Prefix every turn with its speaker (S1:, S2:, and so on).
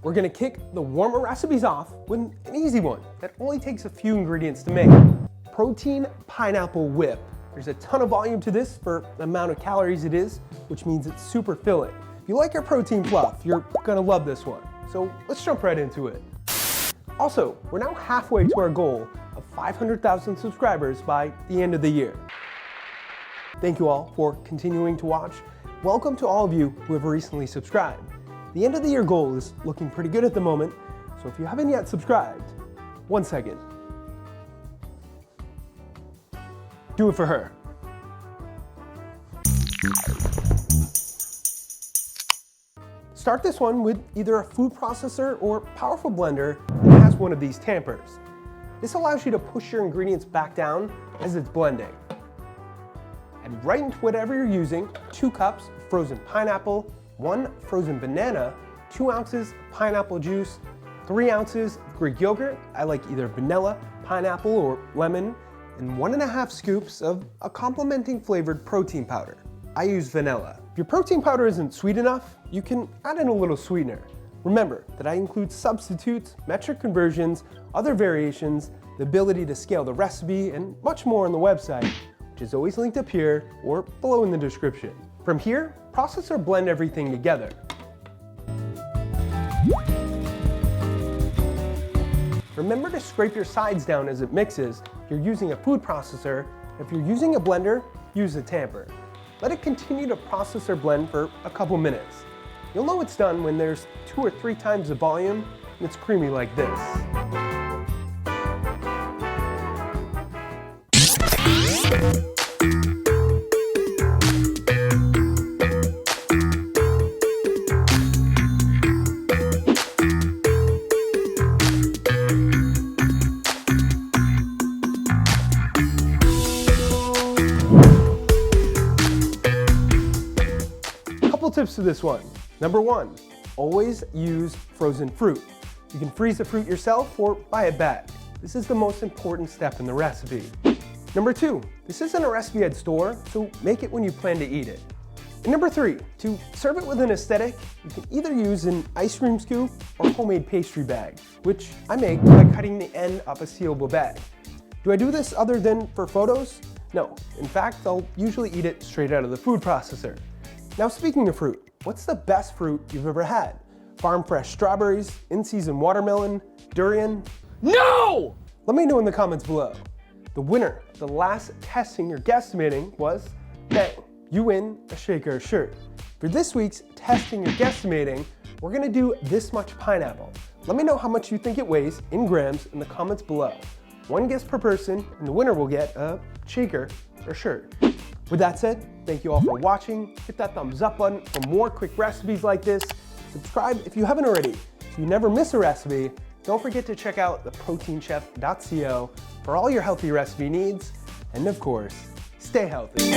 S1: we're gonna kick the warmer recipes off with an easy one that only takes a few ingredients to make. Protein pineapple whip. There's a ton of volume to this for the amount of calories it is, which means it's super filling. If you like your protein fluff, you're gonna love this one. So let's jump right into it. Also, we're now halfway to our goal of 500,000 subscribers by the end of the year. Thank you all for continuing to watch. Welcome to all of you who have recently subscribed. The end of the year goal is looking pretty good at the moment, so if you haven't yet subscribed, 1 second. Do it for her. Start this one with either a food processor or powerful blender that has one of these tampers. This allows you to push your ingredients back down as it's blending. Add right into whatever you're using, 2 cups frozen pineapple, 1 frozen banana, 2 ounces pineapple juice, 3 ounces of Greek yogurt, I like either vanilla, pineapple, or lemon, and 1.5 scoops of a complementing flavored protein powder. I use vanilla. If your protein powder isn't sweet enough, you can add in a little sweetener. Remember that I include substitutes, metric conversions, other variations, the ability to scale the recipe, and much more on the website, which is always linked up here or below in the description. From here, process or blend everything together. Remember to scrape your sides down as it mixes if you're using a food processor. If you're using a blender, use a tamper. Let it continue to process or blend for a couple minutes. You'll know it's done when there's 2 or 3 times the volume and it's creamy like this. Tips to this one. Number 1, always use frozen fruit. You can freeze the fruit yourself or buy it back. This is the most important step in the recipe. Number 2, this isn't a recipe I'd store, so make it when you plan to eat it. And number 3, to serve it with an aesthetic, you can either use an ice cream scoop or homemade pastry bag, which I make by cutting the end of a sealable bag. Do I do this other than for photos? No, in fact, I'll usually eat it straight out of the food processor. Now speaking of fruit, what's the best fruit you've ever had? Farm fresh strawberries, in-season watermelon, durian? No! Let me know in the comments below. The winner, the last testing you're guesstimating was, bang, you win a shaker shirt. For this week's testing or guesstimating, we're gonna do this much pineapple. Let me know how much you think it weighs in grams in the comments below. 1 guess per person, and the winner will get a shaker or shirt. With that said, thank you all for watching. Hit that thumbs up button for more quick recipes like this. Subscribe if you haven't already, so you never miss a recipe. Don't forget to check out theproteinchef.co for all your healthy recipe needs. And of course, stay healthy.